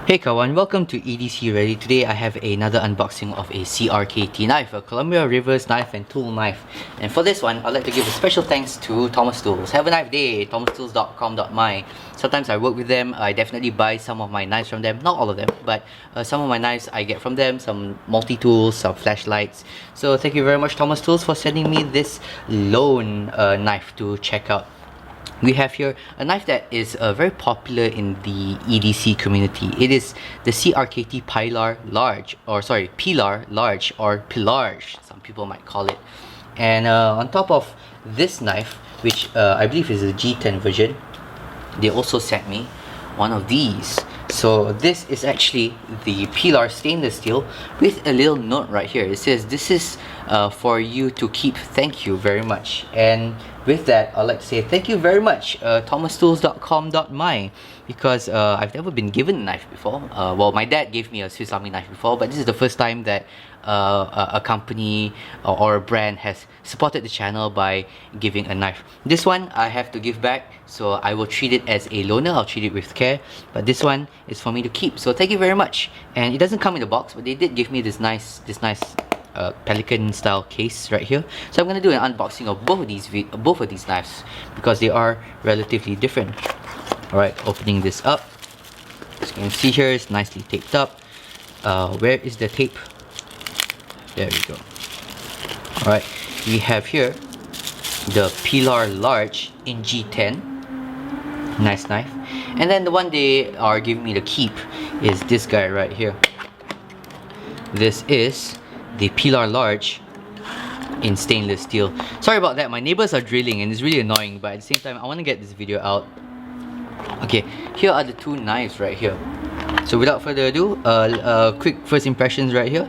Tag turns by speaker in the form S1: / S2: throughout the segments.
S1: Hey kawan, welcome to EDCReady. Today I have another unboxing of a CRKT knife, a Columbia Rivers knife and tool knife. And for this one, I'd like to give a special thanks to Thomas Tools. Have a knife day, thomastools.com.my. Sometimes I work with them. I definitely buy some of my knives from them. Not all of them, but some of my knives I get from them. Some multi-tools, some flashlights. So thank you very much Thomas Tools for sending me this lone knife to check out. We have here a knife that is very popular in the EDC community. It is the CRKT Pilar Large, or sorry, Pilar Large, or Pilarge, some people might call it. And on top of this knife, which I believe is a G10 version, they also sent me one of these. So this is actually the Pilar stainless steel with a little note right here. It says, "This is for you to keep, thank you very much." And with that, I'd like to say thank you very much thomastools.com.my, because I've never been given a knife before. Well, my dad gave me a Swiss Army knife before, but this is the first time that a company or a brand has supported the channel by giving a knife. This one I have to give back, so I will treat it as a loaner. I'll treat it with care, but this one is for me to keep. So thank you very much. And it doesn't come in the box, but they did give me this nice pelican style case right here. So I'm gonna do an unboxing of both of these knives because they are relatively different. Alright, opening this up. As you can see here, it's nicely taped up. Where is the tape? There we go. Alright, we have here the Pilar Large in G10. Nice knife. And then the one they are giving me to keep is this guy right here. This is the Pilar Large in stainless steel. Sorry about that, my neighbors are drilling and it's really annoying, but at the same time I want to get this video out. Okay, here are the two knives right here. So without further ado, quick first impressions right here.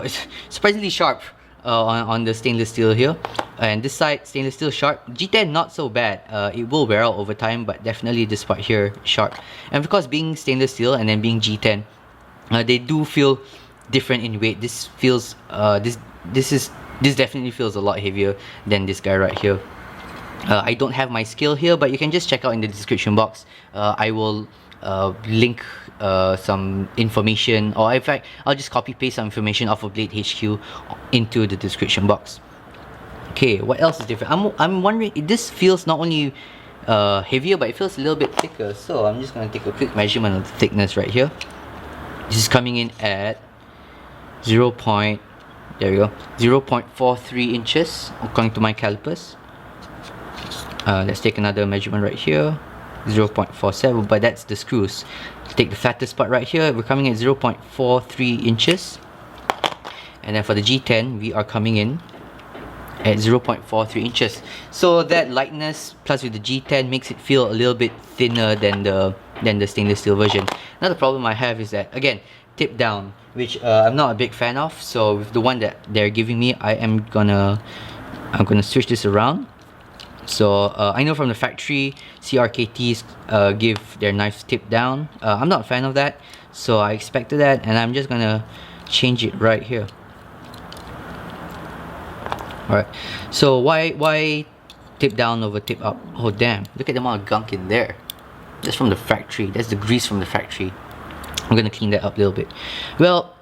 S1: It's surprisingly sharp on the stainless steel here, and this side stainless steel sharp. G10 not so bad. It will wear out over time, but definitely this part here sharp. And because being stainless steel and then being G10, they do feel different in weight. This feels this definitely feels a lot heavier than this guy right here. I don't have my scale here, but you can just check out in the description box. I will link some information, or in fact I'll just copy paste some information off of Blade HQ into the description box. Okay, what else is different? I'm wondering, this feels not only heavier, but it feels a little bit thicker. So I'm just going to take a quick measurement of the thickness right here. This is coming in at 0.43 inches according to my calipers. Let's take another measurement right here. 0.47, but that's the screws. Take the fattest part right here, we're coming at 0.43 inches. And then for the G10, we are coming in at 0.43 inches. So that lightness plus with the G10 makes it feel a little bit thinner than the stainless steel version. Another problem I have is that, again, tip down, which I'm not a big fan of. So with the one that they're giving me, I'm gonna switch this around. So I know from the factory, CRKTs give their knives tip down. I'm not a fan of that, so I expected that, and I'm just gonna change it right here. Alright, so why tip down over tip up? Oh damn, look at the amount of gunk in there. That's from the factory. That's the grease from the factory. I'm gonna clean that up a little bit. Well,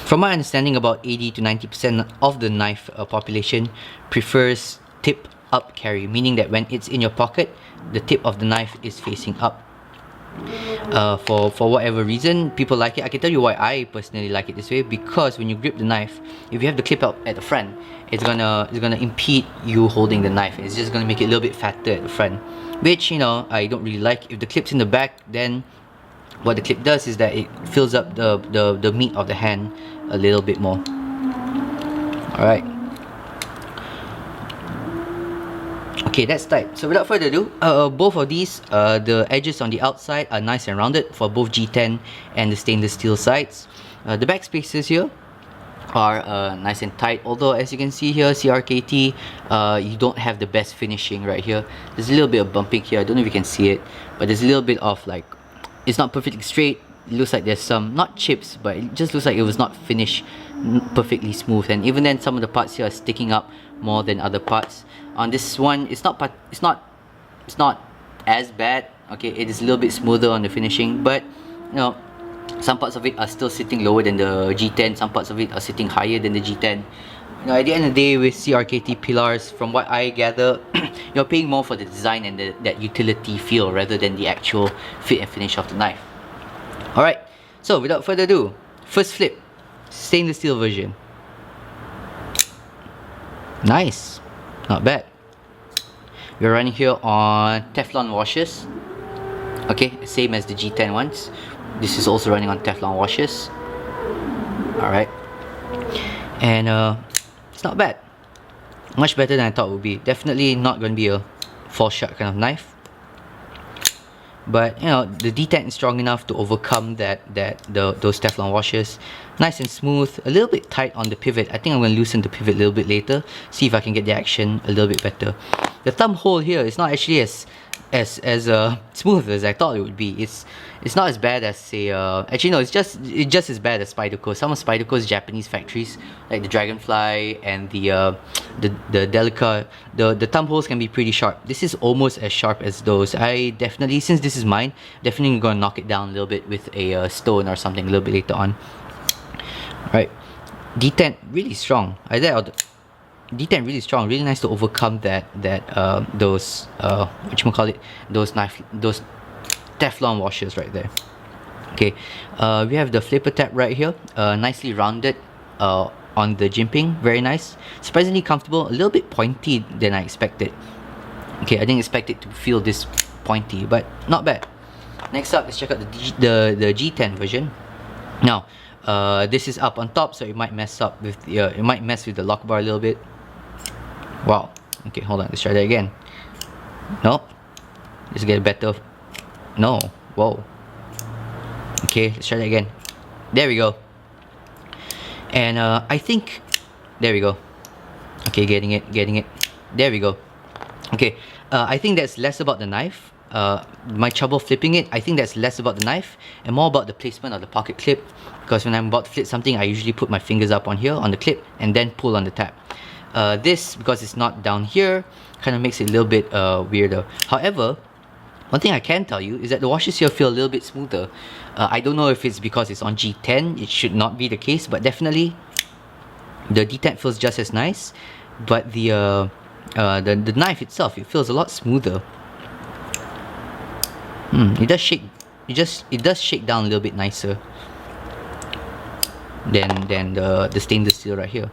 S1: from my understanding, about 80 to 90% of the knife population prefers tip up carry, meaning that when it's in your pocket, the tip of the knife is facing up. For whatever reason, people like it. I can tell you why I personally like it this way, because when you grip the knife, if you have the clip out at the front, it's gonna impede you holding the knife. It's just gonna make it a little bit fatter at the front, which, you know, I don't really like. If the clip's in the back, then what the clip does is that it fills up the meat of the hand a little bit more. Alright. Okay, that's tight. So without further ado, both of these, the edges on the outside are nice and rounded for both G10 and the stainless steel sides. The back spaces here are nice and tight, although as you can see here, CRKT, you don't have the best finishing right here. There's a little bit of bumping here. I don't know if you can see it, but there's a little bit of, like, it's not perfectly straight. It looks like there's some, not chips, but it just looks like it was not finished perfectly smooth. And even then, some of the parts here are sticking up more than other parts. On this one, it's not as bad. Okay, it is a little bit smoother on the finishing, but you know, some parts of it are still sitting lower than the G10, some parts of it are sitting higher than the G10. You know, at the end of the day, with CRKT Pilars, from what I gather, you're paying more for the design and that utility feel rather than the actual fit and finish of the knife. Alright, so without further ado, first flip, stainless steel version. Nice, not bad. We're running here on Teflon washers. Okay, same as the G10 ones. This is also running on Teflon washers. Alright, and it's not bad. Much better than I thought it would be. Definitely not going to be a fall shut kind of knife, but you know, the detent is strong enough to overcome those Teflon washers. Nice and smooth, a little bit tight on the pivot. I think I'm going to loosen the pivot a little bit later, see if I can get the action a little bit better. The thumb hole here is not actually as smooth as I thought it would be. It's not as bad as say actually no, it's just as bad as Spyderco. Some of Spyderco's Japanese factories, like the Dragonfly and the Delica, the thumb holes can be pretty sharp. This is almost as sharp as those. I definitely, since this is mine, definitely gonna knock it down a little bit with a stone or something a little bit later on. Right, detent really strong. Detent really strong, really nice to overcome those those Teflon washers right there. Okay, we have the flipper tab right here, nicely rounded on the jimping, very nice, surprisingly comfortable, a little bit pointy than I expected. Okay, I didn't expect it to feel this pointy, but not bad. Next up, let's check out the G10 version. Now, this is up on top, so it might mess up with the lock bar a little bit. Wow. Okay, hold on. Let's try that again. No. Let's get a better. No. Whoa. Okay, let's try that again. There we go. And I think, there we go. Okay, getting it. There we go. Okay, I think that's less about the knife. My trouble flipping it, I think that's less about the knife and more about the placement of the pocket clip, because when I'm about to flip something, I usually put my fingers up on here on the clip and then pull on the tab. This, because it's not down here, kind of makes it a little bit weirder. However, one thing I can tell you is that the washers here feel a little bit smoother. I don't know if it's because it's on G10, it should not be the case, but definitely the detent feels just as nice, but the knife itself, it feels a lot smoother. It does shake. It does shake down a little bit nicer than the stainless steel right here.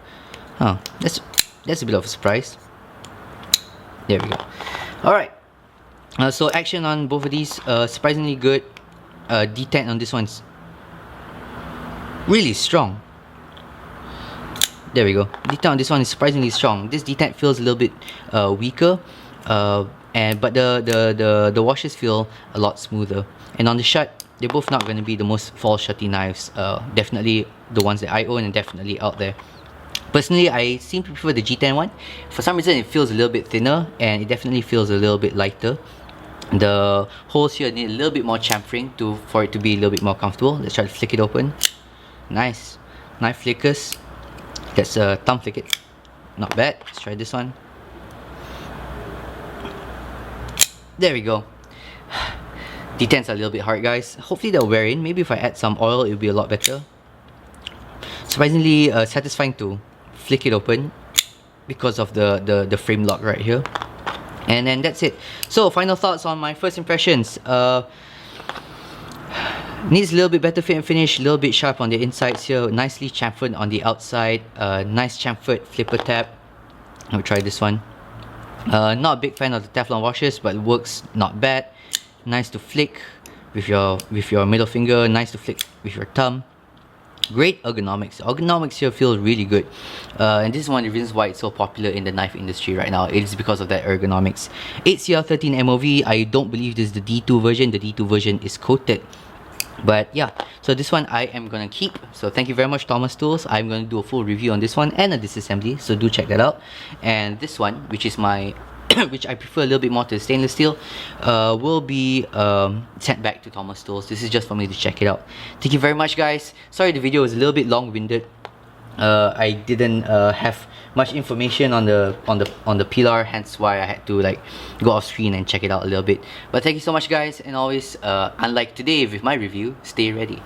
S1: Huh, that's a bit of a surprise. There we go. All right. So action on both of these, surprisingly good. Detent on this one's really strong. There we go. Detent on this one is surprisingly strong. This detent feels a little bit weaker, but the washers feel a lot smoother. And on the shut, they're both not going to be the most fall shutty knives. Definitely the ones that I own and definitely out there. Personally, I seem to prefer the G10 one. For some reason, it feels a little bit thinner and it definitely feels a little bit lighter. The holes here need a little bit more chamfering for it to be a little bit more comfortable. Let's try to flick it open. Nice. Knife flickers. Let's thumb flick it. Not bad. Let's try this one. There we go. Detents are a little bit hard, guys. Hopefully they'll wear in. Maybe if I add some oil, it'll be a lot better. Surprisingly satisfying to flick it open because of the frame lock right here. And then that's it. So final thoughts on my first impressions. Needs a little bit better fit and finish, a little bit sharp on the insides here, nicely chamfered on the outside, nice chamfered flipper tab. I'll try this one. Not a big fan of the Teflon washers, but it works not bad. Nice to flick with your middle finger, nice to flick with your thumb. Great ergonomics. Ergonomics here feel really good, and this is one of the reasons why it's so popular in the knife industry right now. It is because of that ergonomics. 8CR13 MOV. I don't believe this is the D2 version. The D2 version is coated, but yeah. So this one I am gonna keep. So thank you very much, Thomas Tools. I'm gonna do a full review on this one and a disassembly. So do check that out. And this one, which is my which I prefer a little bit more to the stainless steel, will be sent back to Thomas Tools. This is just for me to check it out. Thank you very much, guys. Sorry the video was a little bit long-winded. I didn't have much information on the Pilar, hence why I had to like go off screen and check it out a little bit. But thank you so much guys, and always unlike today with my review, stay ready.